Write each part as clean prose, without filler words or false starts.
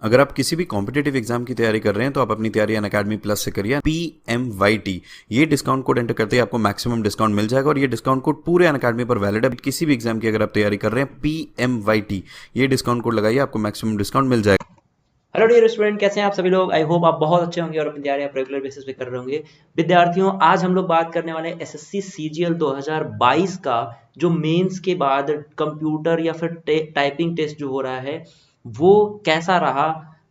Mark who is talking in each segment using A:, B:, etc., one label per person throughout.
A: अगर आप किसी भी कॉम्पिटेटिव एग्जाम की तैयारी कर रहे हैं तो आप अपनी तैयारी अनअकैडमी प्लस से करिए। PMYT ये डिस्काउंट कोड एंटर करते ही आपको मैक्सिमम डिस्काउंट मिल जाएगा और ये डिस्काउंट कोड पूरे अनअकैडमी पर वैलिड है। किसी भी एग्जाम की अगर आप तैयारी कर रहे हैं PMYT ये डिस्काउंट कोड लगाइए, आपको मैक्सिमम डिस्काउंट मिल जाएगा।
B: हेलो डियर स्टूडेंट, कैसे हैं आप सभी लोग। आई होप आप बहुत अच्छे होंगे और अपनी तैयारी आप रेगुलर बेसिस पे कर रहे होंगे। विद्यार्थियों, आज हम लोग बात करने वाले हैं एसएससी सीजीएल 2022 का जो मेंस के बाद कंप्यूटर या फिर टाइपिंग टेस्ट जो हो रहा है वो कैसा रहा,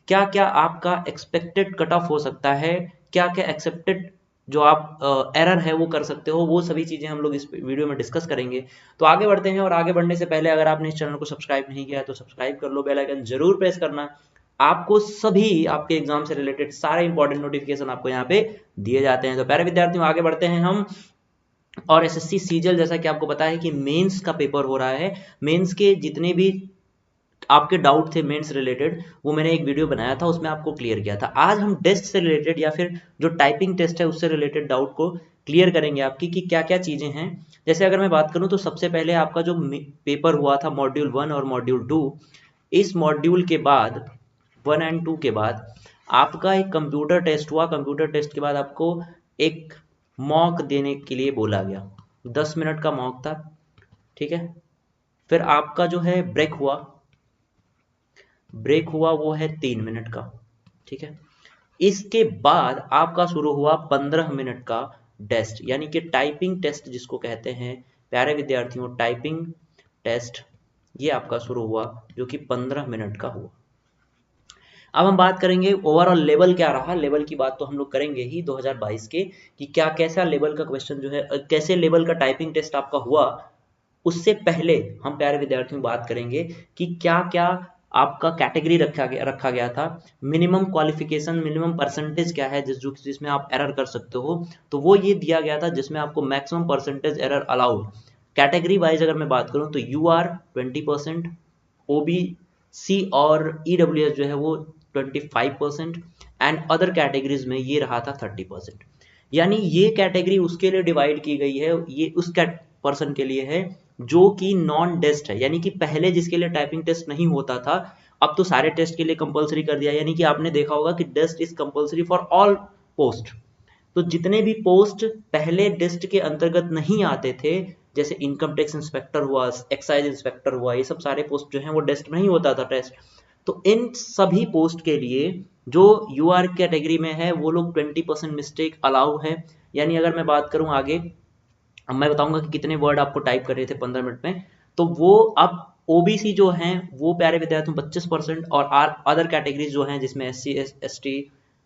B: क्या क्या आपका एक्सपेक्टेड कट ऑफ हो सकता है, क्या क्या एक्सेप्टेड जो आप एरर है वो कर सकते हो, वो सभी चीजें हम लोग इस वीडियो में डिस्कस करेंगे। तो आगे बढ़ते हैं और आगे बढ़ने से पहले अगर आपने इस चैनल को सब्सक्राइब नहीं किया है तो सब्सक्राइब कर लो, बेल आइकन जरूर प्रेस करना। आपको सभी आपके एग्जाम से रिलेटेड सारे इंपॉर्टेंट नोटिफिकेशन आपको यहाँ पे दिए जाते हैं। तो प्यारे विद्यार्थियों, आगे बढ़ते हैं हम। और एसएससी सीजीएल जैसा कि आपको पता है कि मेंस का पेपर हो रहा है। मेंस के जितने भी आपके डाउट थे मेंस रिलेटेड वो मैंने एक वीडियो बनाया था, उसमें आपको क्लियर किया था। आज हम टेस्ट से रिलेटेड या फिर जो टाइपिंग टेस्ट है उससे रिलेटेड डाउट को क्लियर करेंगे आपकी कि क्या क्या चीजें हैं। जैसे अगर मैं बात करूं तो सबसे पहले आपका जो पेपर हुआ था मॉड्यूल 1 और मॉड्यूल 2, इस मॉड्यूल के बाद 1 एंड 2 के बाद आपका एक कंप्यूटर टेस्ट हुआ। कंप्यूटर टेस्ट के बाद आपको एक मॉक देने के लिए बोला गया, 10 मिनट का मॉक था, ठीक है। फिर आपका जो है ब्रेक हुआ वो है 3 मिनट का, ठीक है। इसके बाद आपका शुरू हुआ 15 मिनट का टेस्ट, यानी कि टाइपिंग टेस्ट जिसको कहते हैं। प्यारे विद्यार्थियों, टाइपिंग टेस्ट ये आपका शुरू हुआ जो कि 15 मिनट का हुआ। अब हम बात करेंगे ओवरऑल लेवल क्या रहा। लेवल की बात तो हम लोग करेंगे ही 2022 के कि क्या कैसा लेवल का क्वेश्चन जो है, कैसे लेवल का टाइपिंग टेस्ट आपका हुआ। उससे पहले हम प्यारे विद्यार्थियों बात करेंगे कि क्या क्या आपका कैटेगरी रखा गया था। मिनिमम क्वालिफिकेशन, मिनिमम परसेंटेज क्या है जिसमें आप एरर कर सकते हो, तो वो ये दिया गया था जिसमें आपको maximum percentage error allowed. Category wise अगर मैं बात करूं तो यू आर 20%, ओबीसी और ईडब्ल्यूएस जो है वो 25% एंड अदर कैटेगरीज में ये रहा था 30%। यानी ये कैटेगरी उसके लिए डिवाइड की गई है, ये उस पर्सन के लिए है जो कि नॉन डेस्ट है, यानी कि पहले जिसके लिए टाइपिंग टेस्ट नहीं होता था अब तो सारे टेस्ट के लिए कंपलसरी कर दिया। यानी कि आपने देखा होगा कि test is compulsory for all post. तो जितने भी पोस्ट पहले डेस्ट के अंतर्गत नहीं आते थे, जैसे इनकम टैक्स इंस्पेक्टर हुआ, एक्साइज इंस्पेक्टर हुआ, ये सब सारे पोस्ट जो हैं वो डेस्ट में नहीं होता था टेस्ट। तो इन सभी पोस्ट के लिए जो यूआर कैटेगरी में है वो लोग 20% मिस्टेक अलाउ है। यानी अगर मैं बात करूं आगे, अब मैं बताऊंगा कि कितने वर्ड आपको टाइप कर रहे थे 15 मिनट में, तो वो अब ओबीसी जो हैं वो प्यारे विद्यार्थियों 25% और अदर कैटेगरीज जो हैं जिसमें एस सी एस टी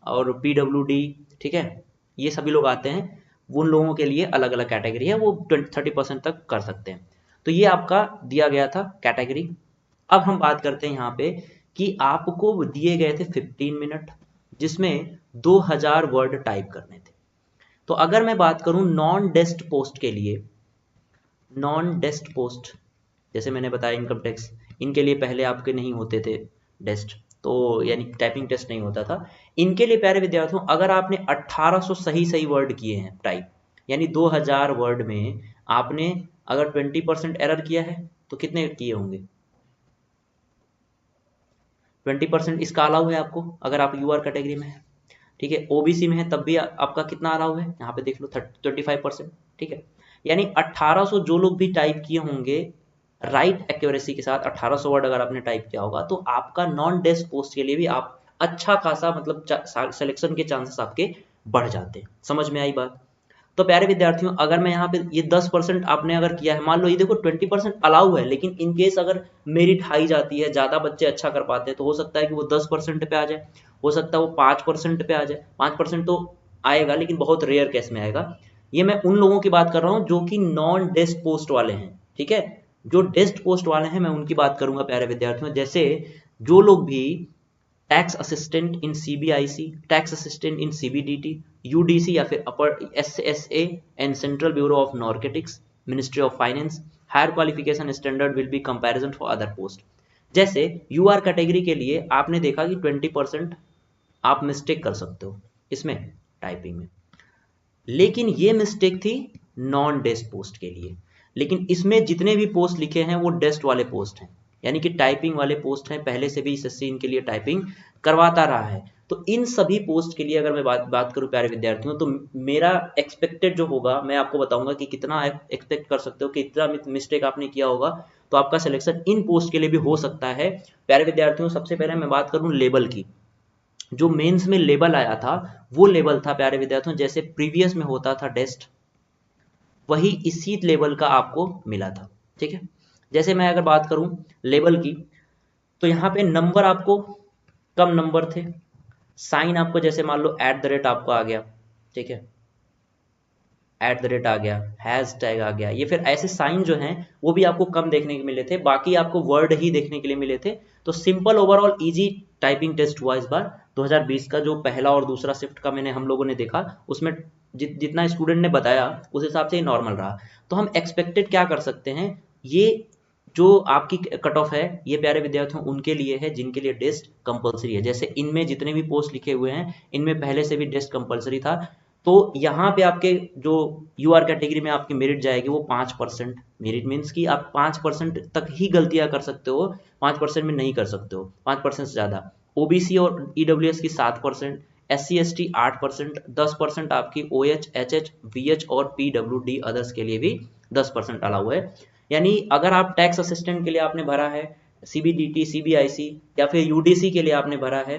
B: और पीडब्ल्यूडी, ठीक है, ये सभी लोग आते हैं, उन लोगों के लिए अलग अलग कैटेगरी है, वो 30% तक कर सकते हैं। तो ये आपका दिया गया था कैटेगरी। अब हम बात करते हैं यहाँ पे कि आपको दिए गए थे 15 मिनट जिसमें 2000 वर्ड टाइप करने थे। तो अगर मैं बात करूं नॉन डेस्ट पोस्ट के लिए, नॉन डेस्ट पोस्ट जैसे मैंने बताया इनकम टैक्स, इनके लिए पहले आपके नहीं होते थे डेस्ट, तो यानी टाइपिंग टेस्ट नहीं होता था। इनके लिए प्यारे विद्यार्थियों अगर आपने 1800 सही सही वर्ड किए हैं टाइप, यानी 2000 वर्ड में आपने अगर 20% एरर किया है तो कितने किए होंगे? 20% इसका अलाउ है आपको अगर आप यूआर कैटेगरी में है, ठीक है। ओबीसी में है तब भी आपका कितना अलाउ है, यहाँ पे देख लो 25%, ठीक है। यानी 1800 जो लोग भी टाइप किए होंगे राइट एक्यूरेसी के साथ, 1800 वर्ड अगर आपने टाइप किया होगा तो आपका नॉन डेस्क पोस्ट के लिए भी आप अच्छा खासा मतलब सिलेक्शन के चांसेस आपके बढ़ जाते हैं। समझ में आई बात? तो प्यारे विद्यार्थियों अगर मैं यहाँ पे ये 10% आपने अगर किया है, मान लो ये देखो 20% अलाउ है, लेकिन इन केस अगर मेरिट हाई जाती है, ज्यादा बच्चे अच्छा कर पाते हैं, तो हो सकता है कि वो 10% पे आ जाए, हो सकता है वो 5% पे आ जाए। 5% तो आएगा लेकिन बहुत रेयर केस में आएगा। ये मैं उन लोगों की बात कर रहा हूँ जो कि नॉन डेस्क पोस्ट वाले हैं, ठीक है। जो डेस्क पोस्ट वाले हैं मैं उनकी बात करूंगा प्यारे विद्यार्थियों। जैसे जो लोग भी tax assistant in CBIC, tax assistant in CBDT, UDC या फिर upper SSA and central bureau of narcotics, ministry of finance, higher qualification standard will be comparison for other post. जैसे यूआर कैटेगरी के लिए आपने देखा कि 20% आप मिस्टेक कर सकते हो इसमें टाइपिंग में, लेकिन ये मिस्टेक थी नॉन डेस्ट पोस्ट के लिए। लेकिन इसमें जितने भी पोस्ट लिखे हैं वो डेस्ट वाले पोस्ट हैं, यानी कि टाइपिंग वाले पोस्ट हैं, पहले से भी एसएससी इनके लिए टाइपिंग करवाता रहा है। तो इन सभी पोस्ट के लिए अगर मैं बात करूं प्यारे विद्यार्थियों, तो मेरा एक्सपेक्टेड जो होगा, मैं आपको बताऊंगा कि कितना एक्सपेक्ट कर सकते हो, कि कितना मिस्टेक आपने किया होगा, तो आपका सिलेक्शन इन पोस्ट के लिए भी हो सकता है। प्यारे विद्यार्थियों, सबसे पहले मैं बात करूं लेवल की। जो मेंस में लेवल आया था वो लेवल था प्यारे विद्यार्थियों, जैसे प्रीवियस में होता था टेस्ट, वही इसी लेवल का आपको मिला था। ठीक है, जैसे मैं अगर बात करूं लेवल की, तो यहाँ पे नंबर आपको कम नंबर थे, साइन आपको जैसे मान लो @ आपको आ गया, ठीक है, @ आ गया, हैश टैग आ गया, ये फिर ऐसे साइन जो हैं वो भी आपको कम देखने को मिले थे, बाकी आपको वर्ड ही देखने के लिए मिले थे। तो simple overall easy typing test हुआ इस बार 2020 का। जो पहला और दूसरा शिफ्ट का हम लोगों ने देखा, उसमें जितना स्टूडेंट ने बताया उस हिसाब से ही नॉर्मल रहा। तो हम एक्सपेक्टेड क्या कर सकते हैं, ये जो आपकी कट ऑफ है ये प्यारे विद्यार्थियों उनके लिए है जिनके लिए टेस्ट कंपलसरी है। जैसे इनमें जितने भी पोस्ट लिखे हुए हैं इनमें पहले से भी टेस्ट कंपलसरी था, तो यहाँ पे आपके जो यूआर कैटेगरी में आपकी मेरिट जाएगी वो 5%। मेरिट मीन्स कि आप 5% तक ही गलतियां कर सकते हो, 5% में नहीं कर सकते हो, 5% से ज़्यादा। ओबीसी और ईडब्ल्यूएस की 7%, SC ST 8%, 10% आपकी OH HH VH और PWD अदर्स के लिए भी 10% डाला हुआ है। यानी अगर आप टैक्स असिस्टेंट के लिए आपने भरा है, CBDT CBIC या फिर UDC के लिए आपने भरा है,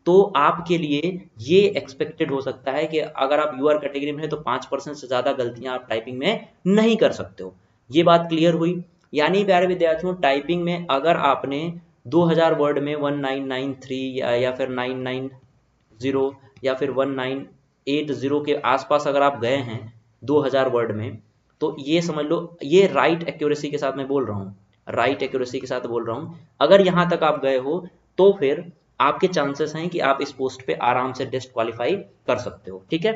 B: तो आपके लिए ये एक्सपेक्टेड हो सकता है कि अगर आप यूआर कैटेगरी में है तो 5% से ज़्यादा गलतियां आप टाइपिंग में नहीं कर सकते हो। ये बात क्लियर हुई। यानी प्यारे विद्यार्थियों, टाइपिंग में अगर आपने 2000 वर्ड में 1993 या फिर 990 या फिर 1980 के आसपास अगर आप गए हैं 2000 वर्ड में, तो ये समझ लो, ये राइट एक्यूरेसी के साथ मैं बोल रहा हूँ, राइट एक्यूरेसी के साथ बोल रहा हूँ, अगर यहाँ तक आप गए हो तो फिर आपके चांसेस हैं कि आप इस पोस्ट पे आराम से टेस्ट क्वालिफाई कर सकते हो। ठीक है,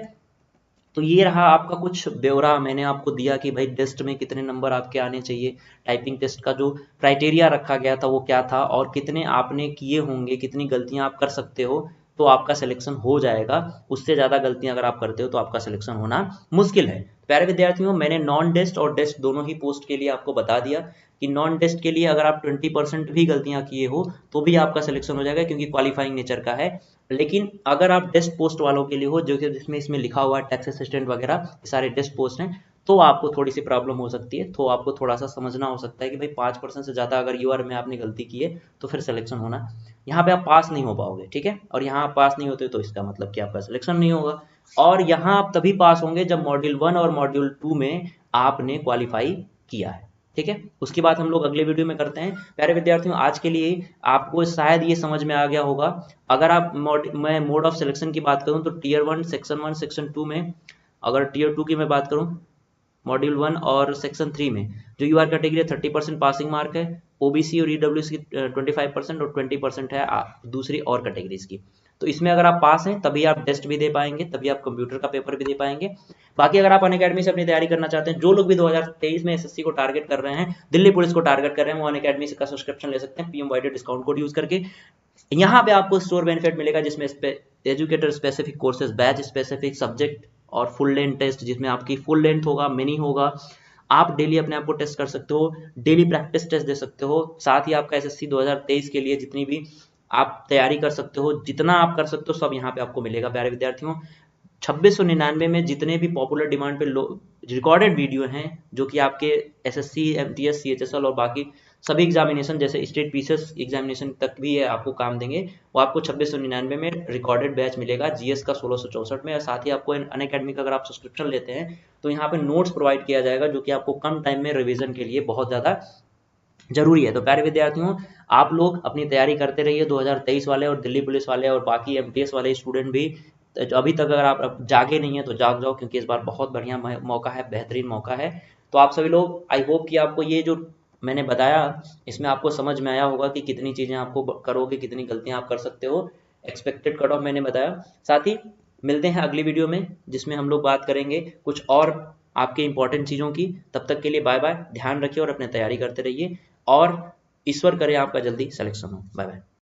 B: तो ये रहा आपका कुछ ब्यौरा मैंने आपको दिया कि भाई टेस्ट में कितने नंबर आपके आने चाहिए, टाइपिंग टेस्ट का जो क्राइटेरिया रखा गया था वो क्या था, और कितने आपने किए होंगे, कितनी गलतियां आप कर सकते हो तो आपका सिलेक्शन हो जाएगा। उससे ज़्यादा गलतियां अगर आप करते हो तो आपका सिलेक्शन होना मुश्किल है। प्यारे विद्यार्थियों, मैंने नॉन टेस्ट और टेस्ट दोनों ही पोस्ट के लिए आपको बता दिया कि नॉन टेस्ट के लिए अगर आप 20% भी गलतियां किए हो तो भी आपका सिलेक्शन हो जाएगा, क्योंकि क्वालिफाइंग नेचर का है। लेकिन अगर आप टेस्ट पोस्ट वालों के लिए हो, जो कि जिसमें इसमें लिखा हुआ है टैक्स असिस्टेंट वगैरह सारे टेस्ट पोस्ट हैं, तो आपको थोड़ी सी प्रॉब्लम हो सकती है, तो आपको थोड़ा सा समझना हो सकता है कि भाई 5% से ज़्यादा अगर यूआर में आपने गलती की है तो फिर सिलेक्शन होना, यहाँ पे आप पास नहीं हो पाओगे। ठीक है, और यहाँ आप पास नहीं होते तो इसका मतलब कि आपका सिलेक्शन नहीं होगा। और यहाँ आप तभी पास होंगे जब मॉड्यूल 1 और मॉड्यूल 2 में आपने क्वालिफाई किया है। ठीक है, उसकी बात हम लोग अगले वीडियो में करते हैं। प्यारे विद्यार्थियों, आज के लिए आपको शायद ये समझ में आ गया होगा। अगर आप मैं मोड ऑफ सिलेक्शन की बात करूं तो टीयर 1 सेक्शन 1 सेक्शन 2 में, अगर टीयर 2 की मैं बात करूं मॉड्यूल 1 और सेक्शन 3 में, जो यूआर कैटेगरी 30% पासिंग मार्क है, ओबीसी और ईडब्ल्यूएस की 25% और 20% है दूसरी और कैटेगरीज की। तो इसमें अगर आप पास हैं तभी आप टेस्ट भी दे पाएंगे, तभी आप कंप्यूटर का पेपर भी दे पाएंगे। बाकी अगर आप अनअकैडमी से अपनी तैयारी करना चाहते हैं, जो लोग भी 2023 में एसएससी को टारगेट कर रहे हैं, दिल्ली पुलिस को टारगेट कर रहे हैं, वो अनअकैडमी का सब्सक्रिप्शन ले सकते हैं PMYD डिस्काउंट कोड यूज करके। यहाँ पे आपको स्टोर बेनिफिट मिलेगा जिसमें educator specific courses, batch specific subject और फुल लेंथ टेस्ट, जिसमें आपकी फुल लेंथ होगा, मिनी होगा। आप डेली अपने आप को टेस्ट कर सकते हो, डेली प्रैक्टिस टेस्ट दे सकते हो। साथ ही आपका एसएससी 2023 के लिए जितनी भी आप तैयारी कर सकते हो, जितना आप कर सकते हो सब यहाँ पे आपको मिलेगा। प्यारे विद्यार्थियों, 2699 में जितने भी पॉपुलर डिमांड पे रिकॉर्डेड वीडियो हैं, जो कि आपके एसएससी MTS CHSL और बाकी सभी एग्जामिनेशन जैसे स्टेट पीसीएस एग्जामिनेशन तक भी है आपको काम देंगे, वो आपको 2699 में रिकॉर्डेड बैच मिलेगा जीएस का 1664 में। और साथ ही आपको अनअकैडमी का अगर आप सब्सक्रिप्शन लेते हैं तो यहाँ पे नोट्स प्रोवाइड किया जाएगा, जो कि आपको कम टाइम में रिविजन के लिए बहुत ज़्यादा जरूरी है। तो प्यारे विद्यार्थियों, आप लोग अपनी तैयारी करते रहिए, 2023 वाले और दिल्ली पुलिस वाले और बाकी MTS वाले स्टूडेंट भी। तो अभी तक अगर आप जागे नहीं है तो जाग जाओ, क्योंकि इस बार बहुत बढ़िया मौका है, बेहतरीन मौका है। तो आप सभी लोग, आई होप कि आपको ये जो मैंने बताया इसमें आपको समझ में आया होगा कि कितनी चीज़ें आपको करोगे, कितनी गलतियां आप कर सकते हो। एक्सपेक्टेड कट ऑफ मैंने बताया। साथ ही मिलते हैं अगली वीडियो में, जिसमें हम लोग बात करेंगे कुछ और आपके इंपॉर्टेंट चीज़ों की। तब तक के लिए बाय बाय, ध्यान रखिए और अपनी तैयारी करते रहिए, और ईश्वर करे आपका जल्दी सिलेक्शन हो। Bye bye.